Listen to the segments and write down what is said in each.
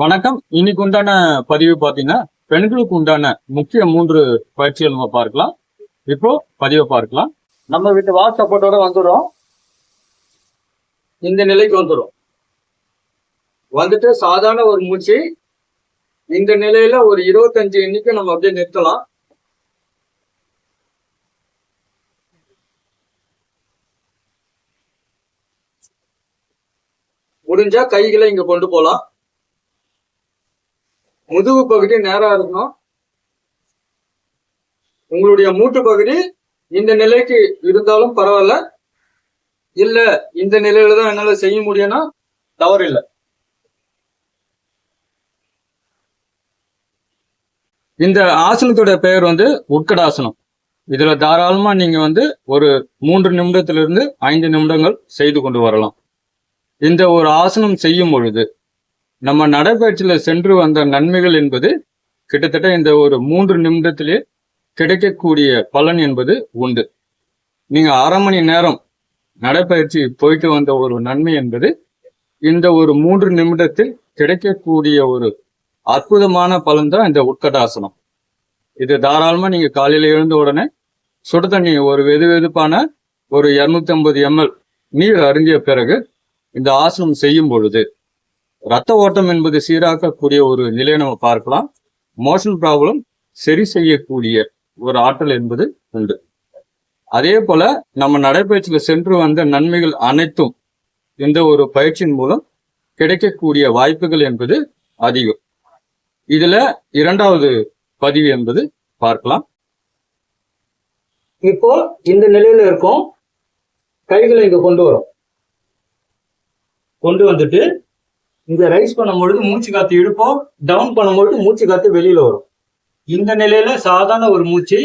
வணக்கம். இன்னைக்கு உண்டான பதிவு பாத்தீங்கன்னா பெண்களுக்கு உண்டான முக்கிய 3 பயிற்சிகள் நம்ம பார்க்கலாம். இப்போ பதிவை பார்க்கலாம். நம்ம வீட்டு வால் சப்போர்ட்டோட வந்துடும். இந்த நிலைக்கு வந்துட்டு சாதாரண ஒரு மூச்சு இந்த நிலையில ஒரு 25 எண்ணிக்கை நம்ம அப்படியே நிறுத்தலாம். முடிஞ்சா கைகளை இங்க கொண்டு போலாம். முதுகு பகுதி நேரா இருக்கணும். உங்களுடைய மூட்டு பகுதி இந்த நிலைக்கு இருந்தாலும் பரவாயில்ல, இல்ல இந்த நிலையில தான் என்னால செய்ய முடியும்னா தவறு இல்லை. இந்த ஆசனத்தோட பெயர் உட்கடாசனம். இதுல தாராளமா நீங்க ஒரு 3 நிமிடத்திலிருந்து 5 நிமிடங்கள் செய்து கொண்டு வரலாம். இந்த ஒரு ஆசனம் செய்யும் பொழுது நம்ம நடைபயிற்சியில சென்று வந்த நன்மைகள் என்பது கிட்டத்தட்ட இந்த ஒரு 3 நிமிடத்திலே கிடைக்கக்கூடிய பலன் என்பது உண்டு. நீங்க 1/2 மணி நேரம் நடைபயிற்சி போயிட்டு வந்த ஒரு நன்மை என்பது இந்த ஒரு 3 நிமிடத்தில் கிடைக்கக்கூடிய ஒரு அற்புதமான பலன் தான் இந்த உட்கடாசனம். இது தாராளமா நீங்க காலையில எழுந்த உடனே சுடு தண்ணி ஒரு வெதுவெதுப்பான ஒரு 250 ml நீர் அருந்திய பிறகு இந்த ஆசனம் செய்யும் பொழுது ரத்த ஓட்டம் என்பது சீராக்கக்கூடிய ஒரு நிலையை நம்ம பார்க்கலாம். மோஷன் ப்ராப்ளம் சரி செய்யக்கூடிய ஒரு ஆற்றல் என்பது உண்டு. அதே போல நம்ம நடைபயிற்சியில சென்று வந்த நன்மைகள் அனைத்தும் இந்த ஒரு பயிற்சியின் மூலம் கிடைக்கக்கூடிய வாய்ப்புகள் என்பது அதிகம். இதுல 2வது பதிவு என்பது பார்க்கலாம். இப்போ இந்த நிலையில இருக்கும். கைகளை இங்க கொண்டு வந்துட்டு இங்க ரைஸ் பண்ணும்பொழுது மூச்சு காத்து இழுப்போம், டவுன் பண்ணும்பொழுது மூச்சு காத்து வெளியில வரும். இந்த நிலையில சாதாரண ஒரு மூச்சு,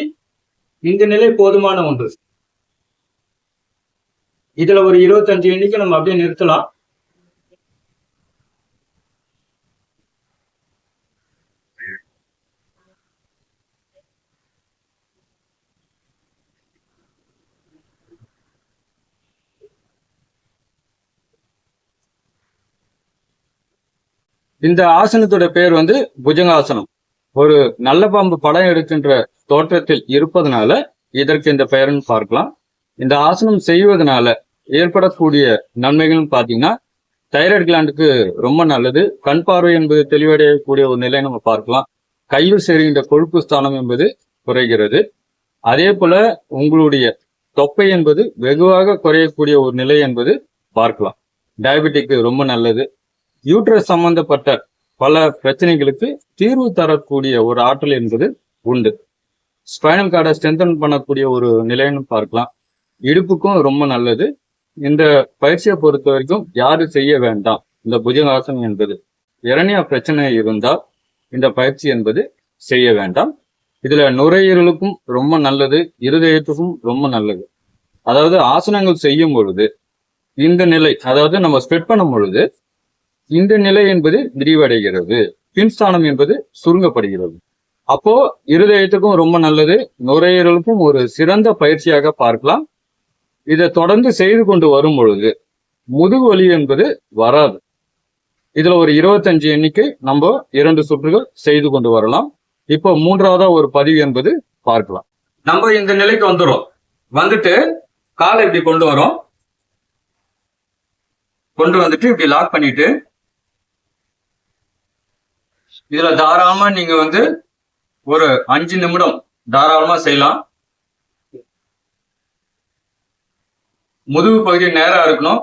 இந்த நிலை போதுமான ஒன்று. இதுல ஒரு 25 எண்ணிக்கை நம்ம அப்படியே நிறுத்தலாம். இந்த ஆசனத்தோட பேர் புஜங்காசனம். ஒரு நல்ல பாம்பு படம் எடுக்கின்ற தோற்றத்தில் இருப்பதனால இதற்கு இந்த பெயர்னு பார்க்கலாம். இந்த ஆசனம் செய்வதனால ஏற்படக்கூடிய நன்மைகள் பார்த்தீங்கன்னா தைராய்டு கிளாண்டுக்கு ரொம்ப நல்லது. கண் பார்வை என்பது தெளிவடையக்கூடிய ஒரு நிலை நம்ம பார்க்கலாம். கையில் சேருகின்ற கொழுப்பு ஸ்தானம் என்பது குறைகிறது. அதே போல உங்களுடைய தொப்பை என்பது வெகுவாக குறையக்கூடிய ஒரு நிலை என்பது பார்க்கலாம். டயபெட்டிக்கு ரொம்ப நல்லது. யூட்ரஸ் சம்பந்தப்பட்ட பல பிரச்சனைகளுக்கு தீர்வு தரக்கூடிய ஒரு ஆற்றல் என்பது உண்டு. ஸ்பைனல் கார்டை ஸ்ட்ரென்தன் பண்ணக்கூடிய ஒரு நிலைன்னு பார்க்கலாம். இடுப்புக்கும் ரொம்ப நல்லது. இந்த பயிற்சியை பொறுத்த வரைக்கும் யாரு செய்ய வேண்டாம். இந்த புஜங்காசனம் என்பது இரணியா பிரச்சனை இருந்தால் இந்த பயிற்சி என்பது செய்ய வேண்டாம். இதுல நுரையீரலுக்கும் ரொம்ப நல்லது, இருதயத்துக்கும் ரொம்ப நல்லது. அதாவது ஆசனங்கள் செய்யும் பொழுது இந்த நிலை, அதாவது நம்ம ஸ்ப்ரெட் பண்ணும் பொழுது இந்த நிலை என்பது விரிவடைகிறது, பின்ஸ்தானம் என்பது சுருங்கப்படுகிறது. அப்போ இருதயத்துக்கும் ரொம்ப நல்லது, நுரையீரலுக்கும் ஒரு சிறந்த பயிற்சியாக பார்க்கலாம். இதை தொடர்ந்து செய்து கொண்டு வரும் பொழுது முதுகு வலி என்பது வராது. இதுல ஒரு 25 எண்ணிக்கை நம்ம 2 சுற்றுகள் செய்து கொண்டு வரலாம். இப்போ 3வதா ஒரு பதிவு என்பது பார்க்கலாம். நம்ம இந்த நிலைக்கு வந்துட்டு காலை இப்படி கொண்டு வந்துட்டு இப்படி லாக் பண்ணிட்டு இதுல தாராளமா நீங்க ஒரு 5 நிமிடம் தாராளமா செய்யலாம். முதுகு பகுதி நேரா இருக்கணும்.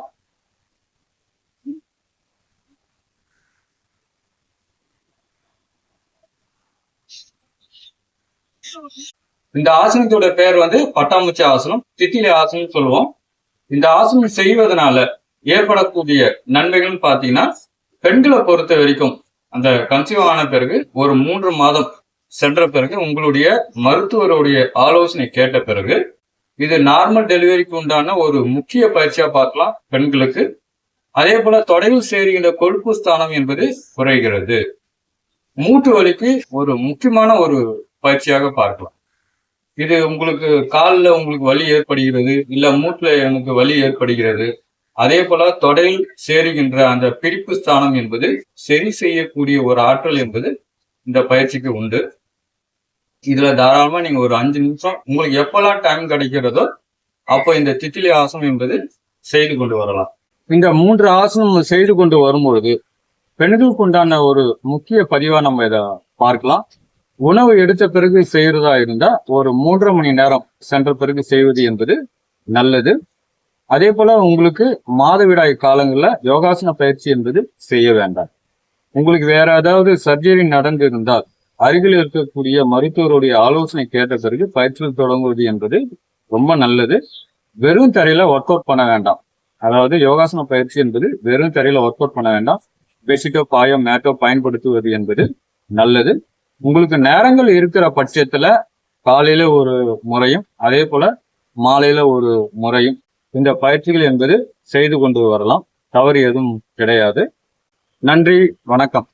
இந்த ஆசனத்தோட பெயர் பட்டாம்பூச்சி ஆசனம், தித்திலை ஆசனம் சொல்லுவோம். இந்த ஆசனம் செய்வதனால ஏற்படக்கூடிய நன்மைகள் பாத்தீங்கன்னா பெண்களை பொறுத்த வரைக்கும் அந்த கன்சீவ் ஆன பிறகு ஒரு 3 மாதம் சென்ற பிறகு உங்களுடைய மருத்துவருடைய ஆலோசனை கேட்ட பிறகு இது நார்மல் டெலிவரிக்கு உண்டான ஒரு முக்கிய பயிற்சியா பார்க்கலாம் பெண்களுக்கு. அதே போல தொடையில் சேருகின்ற கொழுப்பு ஸ்தானம் என்பது குறைகிறது. மூட்டு வலிக்கு ஒரு முக்கியமான ஒரு பயிற்சியாக பார்க்கலாம். இது உங்களுக்கு காலில் உங்களுக்கு வலி ஏற்படுகிறது, இல்ல மூட்டுல எனக்கு வலி ஏற்படுகிறது, அதே போல தொடையில் சேருகின்ற அந்த பிடிப்பு ஸ்தானம் என்பது சரி செய்யக்கூடிய ஒரு ஆற்றல் என்பது இந்த பயிற்சிக்கு உண்டு. இதுல தாராளமா நீங்க ஒரு 5 நிமிஷம் உங்களுக்கு எப்பெல்லாம் டைம் கிடைக்கிறதோ அப்போ இந்த தித்திலி ஆசனம் என்பது செய்து கொண்டு வரலாம். இந்த 3 ஆசனம் செய்து கொண்டு வரும்பொழுது பெண்களுக்கு உண்டான ஒரு முக்கிய பதிவா நம்ம இதை பார்க்கலாம். உணவு எடுத்த பிறகு செய்யறதா இருந்தா ஒரு 3.5 மணி நேரம் சென்ற பிறகு செய்வது என்பது நல்லது. அதே போல உங்களுக்கு மாதவிடாய் காலங்கள்ல யோகாசன பயிற்சி என்பது செய்ய வேண்டாம். உங்களுக்கு வேற ஏதாவது சர்ஜரி நடந்து இருந்தால் அருகில் இருக்கக்கூடிய மருத்துவருடைய ஆலோசனை கேட்ட பிறகு பயிற்சியில் தொடங்குவது என்பது ரொம்ப நல்லது. வெறும் தரையில ஒர்க் அவுட் பண்ண வேண்டாம். அதாவது யோகாசன பயிற்சி என்பது வெறும் தரையில ஒர்க் அவுட் பண்ண வேண்டாம். பெட்ஷீட்டோ பாயோ மேட்டோ பயன்படுத்துவது என்பது நல்லது. உங்களுக்கு நேரங்கள் இருக்கிற பட்சத்துல காலையில ஒரு முறையும் அதே போல மாலையில ஒரு முறையும் இந்த பயிற்சிகள் என்பது செய்து கொண்டு வரலாம். தவறு எதுவும் கிடையாது. நன்றி, வணக்கம்.